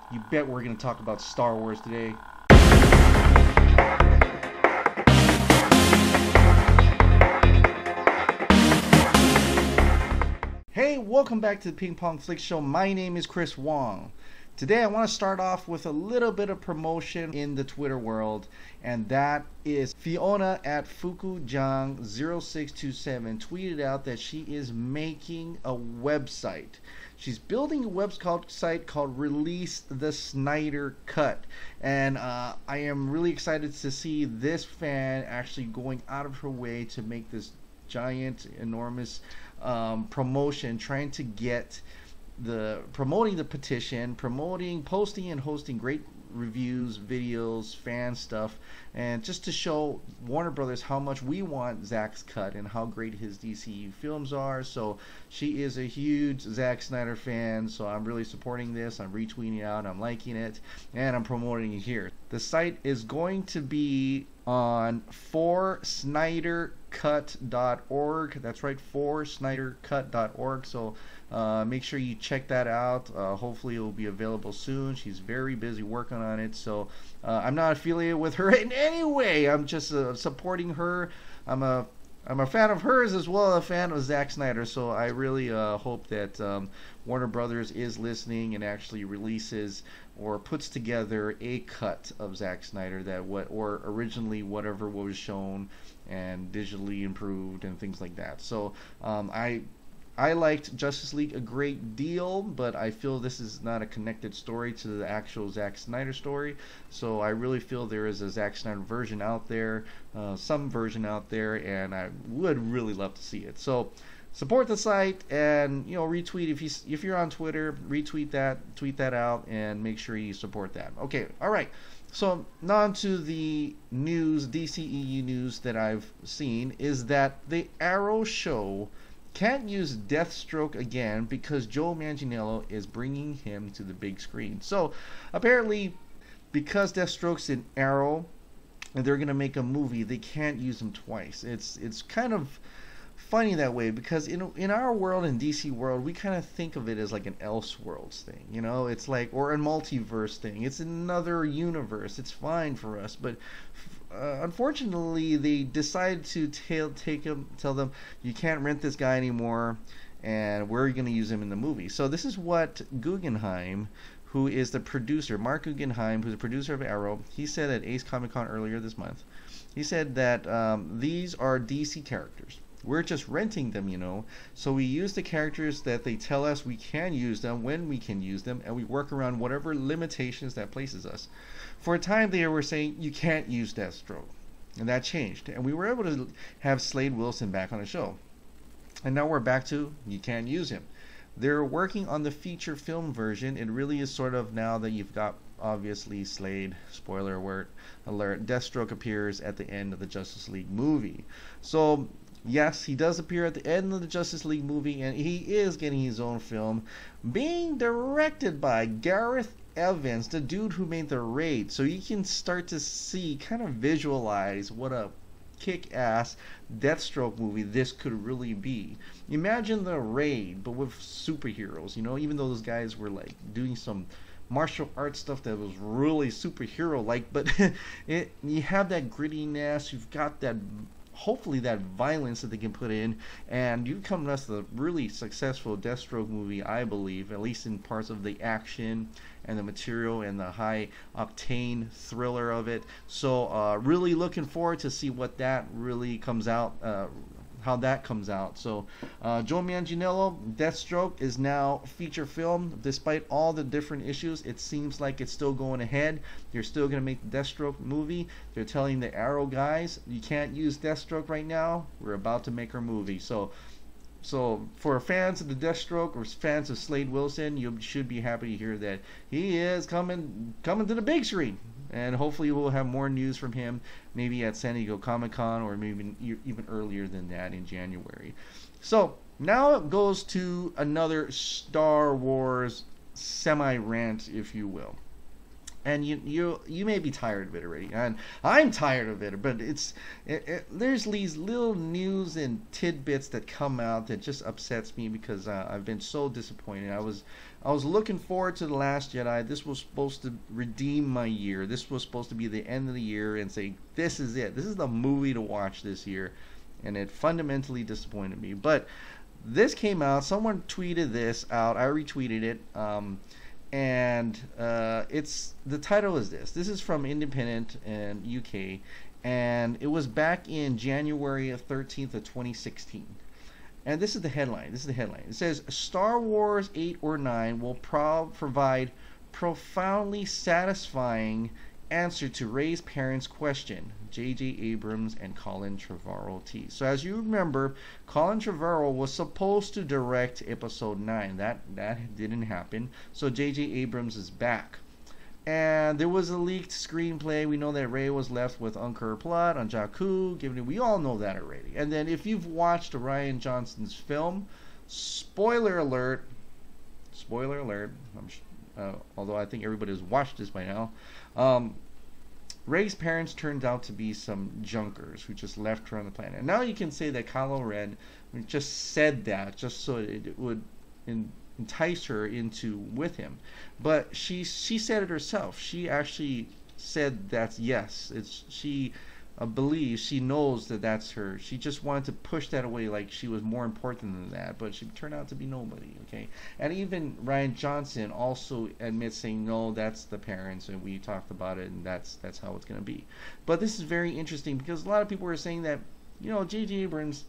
You bet we're going to talk about Star Wars today. Hey, welcome back to the Ping Pong Flick Show. My name is Chris Wong. Today I want to start off with a little bit of promotion in the Twitter world, and that is FIONA at Fukujang0627 tweeted out that she is making a website. She's building a website called Release the Snyder Cut, and I am really excited to see this fan actually going out of her way to make this giant, enormous promotion, trying to get promoting the petition, posting and hosting great reviews, videos, fan stuff, and just to show Warner Brothers how much we want Zack's cut and how great his DCU films are. So she is a huge Zack Snyder fan, so I'm really supporting this. I'm retweeting it out, I'm liking it, and I'm promoting it here. The site is going to be on forsnydercut.org. That's right, forsnydercut.org. So make sure you check that out. Hopefully it will be available soon. She's very busy working on it, so I'm not affiliated with her in any way. I'm just supporting her. I'm a fan of hers as well as a fan of Zack Snyder, so I really hope that Warner Brothers is listening and actually releases or puts together a cut of Zack Snyder or originally whatever was shown and digitally improved and things like that. So I liked Justice League a great deal, but I feel this is not a connected story to the actual Zack Snyder story. So I really feel there is a Zack Snyder version out there, some version out there, and I would really love to see it. So support the site, and retweet if you're on Twitter, retweet that, tweet that out, and make sure you support that. Okay, all right. So now on to the news, DCEU news that I've seen is that the Arrow show can't use Deathstroke again because Joe Manganiello is bringing him to the big screen. So apparently, because Deathstroke's in Arrow and they're gonna make a movie, they can't use him twice. It's kind of funny that way, because in our world, in DC world, we kind of think of it as like an Elseworlds thing, it's like, or a multiverse thing. It's another universe. It's fine for us, but unfortunately they decided to tell them you can't rent this guy anymore, and we're going to use him in the movie. So this is what Guggenheim, who is the producer, Mark Guggenheim, who's the producer of Arrow, he said at Ace Comic Con earlier this month. He said that these are DC characters. We're just renting them, so we use the characters that they tell us we can use them when we can use them, and we work around whatever limitations that places us. For a time they were saying you can't use Deathstroke, and that changed, and we were able to have Slade Wilson back on the show, and now we're back to you can't use him. They're working on the feature film version. It really is sort of, now that you've got obviously Slade, spoiler alert, Deathstroke appears at the end of the Justice League movie. So yes, he does appear at the end of the Justice League movie, and he is getting his own film, being directed by Gareth Evans, the dude who made The Raid. So you can start to see, kind of visualize what a kick-ass Deathstroke movie this could really be. Imagine The Raid, but with superheroes, even though those guys were like doing some martial arts stuff that was really superhero-like, but you have that grittiness, you've got that, hopefully that violence that they can put in, and you come to us a really successful Deathstroke movie, I believe, at least in parts of the action and the material and the high octane thriller of it. So really looking forward to see what that really comes out, how that comes out. So Joe Manganiello, Deathstroke is now feature film. Despite all the different issues, it seems like it's still going ahead. They're still going to make the Deathstroke movie. They're telling the Arrow guys, you can't use Deathstroke right now. We're about to make our movie. So for fans of the Deathstroke or fans of Slade Wilson, you should be happy to hear that he is coming to the big screen. And hopefully we'll have more news from him, maybe at San Diego Comic-Con, or maybe even earlier than that in January. So now it goes to another Star Wars semi-rant, if you will. And you may be tired of it already, and I'm tired of it. But there's these little news and tidbits that come out that just upsets me, because I've been so disappointed. I was I was looking forward to The Last Jedi. This was supposed to redeem my year. This was supposed to be the end of the year and say, this is it. This is the movie to watch this year. And it fundamentally disappointed me. But this came out. Someone tweeted this out. I retweeted it. And it's the title is this. This is from Independent and UK. And it was back in January 13th of 2016. And this is the headline. It says, Star Wars 8 or 9 will provide profoundly satisfying answer to Rey's parents' question. J.J. Abrams and Colin Trevorrow tease. So as you remember, Colin Trevorrow was supposed to direct Episode 9. That didn't happen. So J.J. Abrams is back. And there was a leaked screenplay. We know that Rey was left with Unkar Plutt on Jakku. We all know that already. And then if you've watched Rian Johnson's film, spoiler alert, although I think everybody has watched this by now, Rey's parents turned out to be some junkers who just left her on the planet. And now you can say that Kylo Ren just said that just so it would entice her into with him, but she said it herself. She actually said that's yes. She believes, she knows that's her. She just wanted to push that away like she was more important than that, but she turned out to be nobody. Okay, and even Rian Johnson also admits, saying no, that's the parents, and we talked about it, and that's how it's going to be. But this is very interesting because a lot of people were saying that, J.J. Abrams,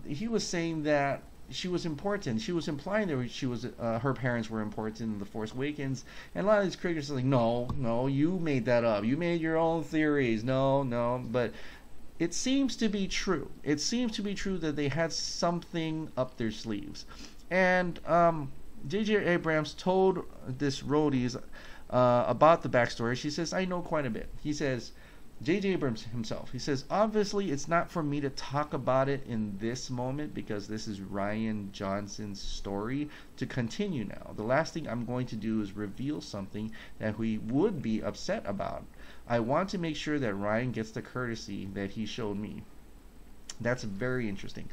he was saying that she was important. She was implying that she was her parents were important in The Force Awakens, and a lot of these critics are like, no, you made that up. You made your own theories. No, but it seems to be true. It seems to be true that they had something up their sleeves, and J.J. Abrams told this roadies about the backstory. She says, I know quite a bit. He says, J.J. Abrams himself, he says, obviously it's not for me to talk about it in this moment because this is Rian Johnson's story to continue now. The last thing I'm going to do is reveal something that we would be upset about. I want to make sure that Rian gets the courtesy that he showed me. That's very interesting.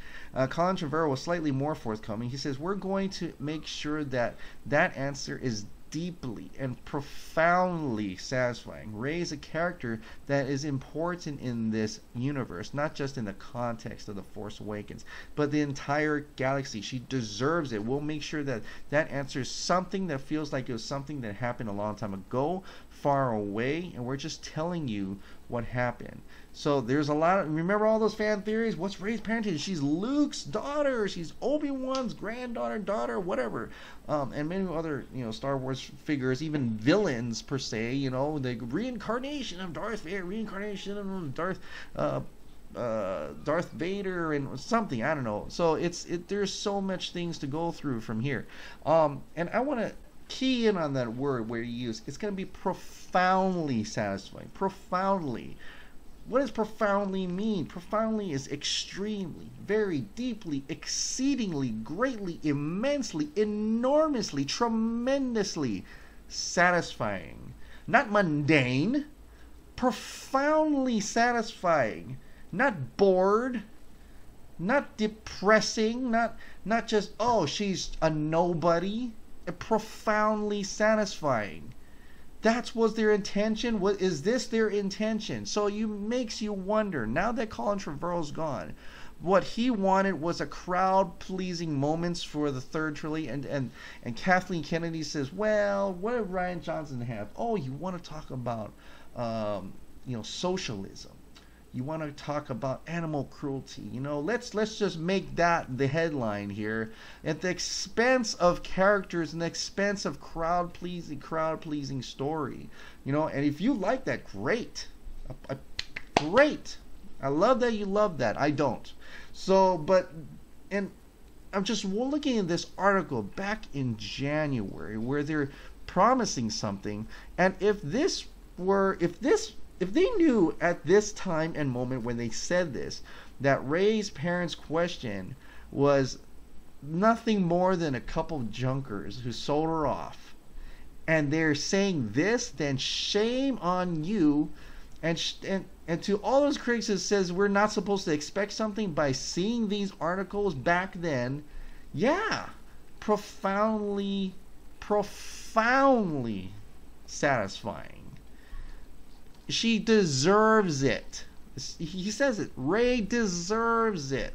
Colin Trevorrow was slightly more forthcoming. He says, we're going to make sure that answer is deeply and profoundly satisfying. Rey is a character that is important in this universe, not just in the context of The Force Awakens, but the entire galaxy. She deserves it. We'll make sure that answers something that feels like it was something that happened a long time ago, far away, and we're just telling you what happened. So there's a lot of, remember all those fan theories? What's Rey's parentage? She's Luke's daughter. She's Obi-Wan's granddaughter, daughter, whatever. And many other, Star Wars figures, even villains per se, the reincarnation of Darth Vader, reincarnation of Darth Vader and something, I don't know. So there's so much things to go through from here. And I want to key in on that word where you use, it's going to be profoundly satisfying. Profoundly. What does profoundly mean? Profoundly is extremely, very deeply, exceedingly, greatly, immensely, enormously, tremendously satisfying. Not mundane, profoundly satisfying. Not bored, not depressing, not just, oh, she's a nobody. Profoundly satisfying. That was their intention. What is this their intention? So makes you wonder, now that Colin Trevorrow's gone, what he wanted was a crowd-pleasing moments for the third trilogy, and Kathleen Kennedy says, well, what did Rian Johnson have? Oh, you want to talk about socialism. You want to talk about animal cruelty. Let's just make that the headline here, at the expense of characters and the expense of crowd pleasing story. And if you like that, great. Great. I love that you love that. I don't. So, and I'm just looking at this article back in January where they're promising something, and if they knew at this time and moment when they said this, that Rey's parents' question was nothing more than a couple of junkers who sold her off, and they're saying this, then shame on you. And to all those critics that says we're not supposed to expect something by seeing these articles back then, yeah, profoundly profoundly satisfying. She deserves it. He says it. Ray deserves it.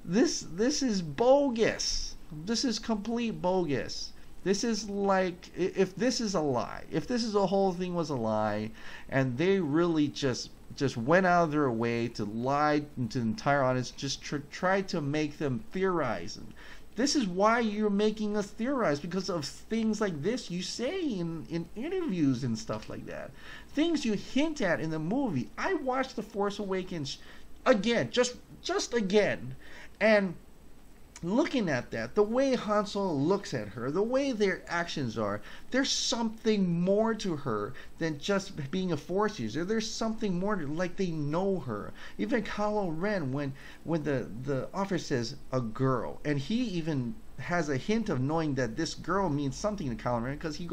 This is bogus. This is complete bogus. This is like, if this is a lie, if this is a whole thing was a lie, and they really just went out of their way to lie to the entire audience, just try to make them theorize. And this is why you're making us theorize, because of things like this you say in interviews and stuff like that. Things you hint at in the movie. I watched The Force Awakens again, just again, and looking at that, the way Han Solo looks at her, the way their actions are, there's something more to her than just being a Force user. There's something more to, like, they know her. Even Kylo Ren, when the officer says a girl, and he even has a hint of knowing that this girl means something to Kylo Ren, because he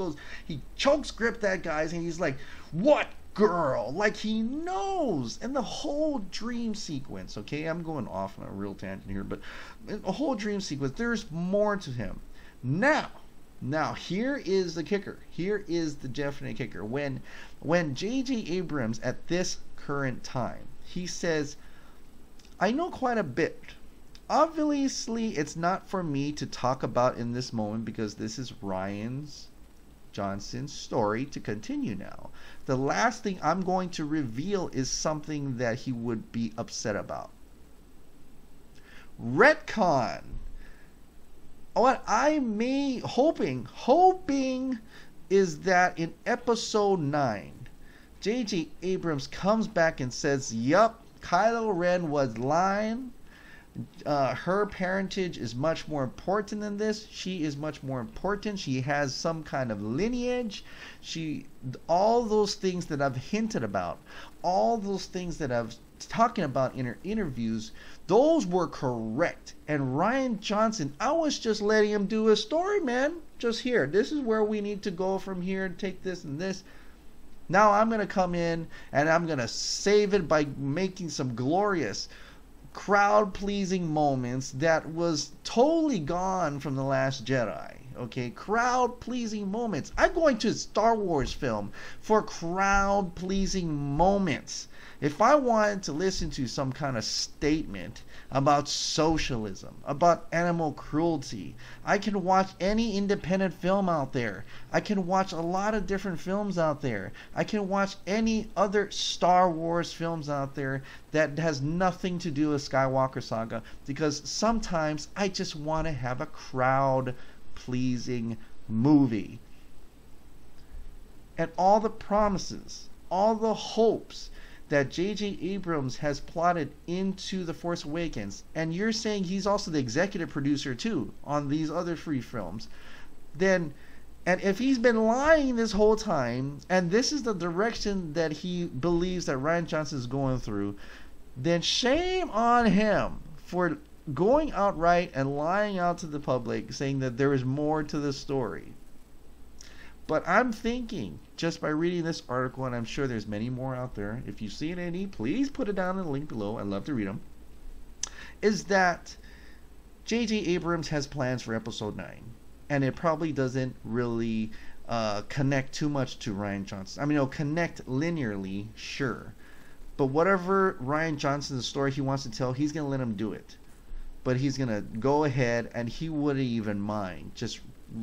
chokes grip that guy's, and he's like, "What girl?" Like, he knows. And the whole dream sequence, okay, I'm going off on a real tangent here, but a whole dream sequence, there's more to him. Now here is the kicker. Here is the definite kicker. When J.J. Abrams, at this current time, he says, "I know quite a bit. Obviously, it's not for me to talk about in this moment, because this is Rian Johnson's story to continue now. The last thing I'm going to reveal is something that he would be upset about." Retcon. What I may hoping is that in episode 9, J.J. Abrams comes back and says, "Yup, Kylo Ren was lying. Her parentage is much more important than this. She is much more important. She has some kind of lineage. All those things that I've hinted about, all those things that I've talking about in her interviews, those were correct." And Rian Johnson, I was just letting him do his story, man. Just here. This is where we need to go from here and take this and this. Now I'm going to come in and I'm going to save it by making some glorious crowd-pleasing moments that was totally gone from The Last Jedi. Okay, crowd-pleasing moments. I'm going to a Star Wars film for crowd-pleasing moments. If I wanted to listen to some kind of statement about socialism, about animal cruelty, I can watch any independent film out there. I can watch a lot of different films out there. I can watch any other Star Wars films out there that has nothing to do with Skywalker Saga, because sometimes I just want to have a crowd-pleasing movie. And all the promises, all the hopes that J.J. Abrams has plotted into The Force Awakens, and you're saying he's also the executive producer too on these other 3 films, then, and if he's been lying this whole time, and this is the direction that he believes that Rian Johnson is going through, then shame on him for going outright and lying out to the public, saying that there is more to the story. But I'm thinking, just by reading this article, and I'm sure there's many more out there, if you've seen any, please put it down in the link below. I'd love to read them. Is that J.J. Abrams has plans for episode 9. And it probably doesn't really connect too much to Rian Johnson. I mean, it'll connect linearly, sure. But whatever Rian Johnson's story he wants to tell, he's going to let him do it. But he's going to go ahead, and he wouldn't even mind just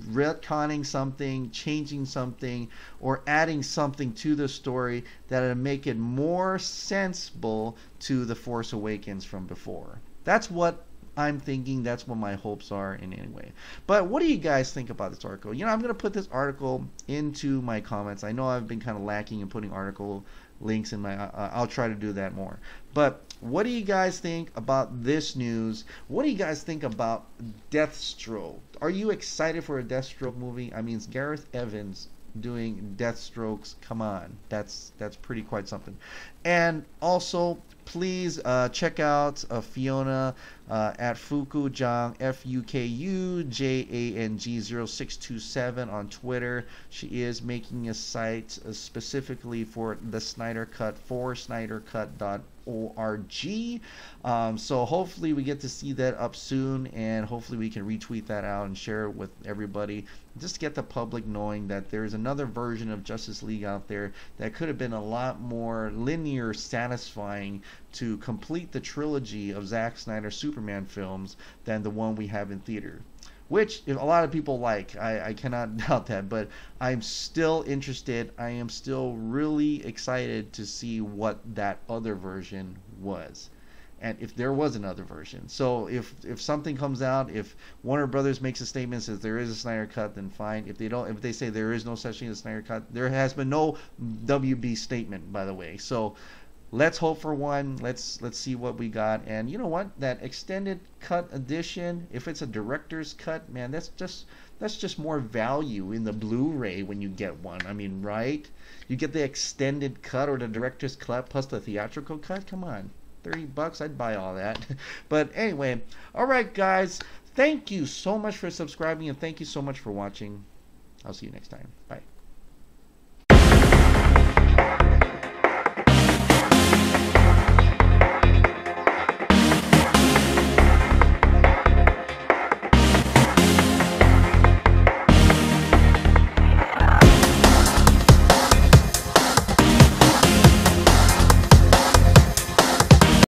retconning something, changing something, or adding something to the story that would make it more sensible to The Force Awakens from before. That's what I'm thinking. That's what my hopes are in any way. But what do you guys think about this article? You know, I'm going to put this article into my comments. I know I've been kind of lacking in putting article links in my I'll try to do that more. But what do you guys think about this news? What do you guys think about Deathstroke? Are you excited for a Deathstroke movie? I mean, it's Gareth Evans doing Deathstrokes. Come on, that's pretty quite something. And also, please check out FIONA at Fukujang, FUKUJANG0627 on Twitter. She is making a site specifically for the Snyder Cut, for SnyderCut.com. So hopefully we get to see that up soon, and hopefully we can retweet that out and share it with everybody, just to get the public knowing that there's another version of Justice League out there that could have been a lot more linear, satisfying to complete the trilogy of Zack Snyder Superman films than the one we have in theater, which a lot of people like. I cannot doubt that, but I'm still interested. I am still really excited to see what that other version was, and if there was another version. So if something comes out, if Warner Brothers makes a statement, says there is a Snyder Cut, then fine. If they don't, if they say there is no such thing as a Snyder Cut, there has been no WB statement, by the way. So let's hope for one. Let's see what we got. And you know what? That extended cut edition, if it's a director's cut, man, that's just more value in the Blu-ray when you get one. I mean, right? You get the extended cut or the director's cut plus the theatrical cut. Come on, $30, I'd buy all that. But anyway, all right, guys. Thank you so much for subscribing, and thank you so much for watching. I'll see you next time. Bye.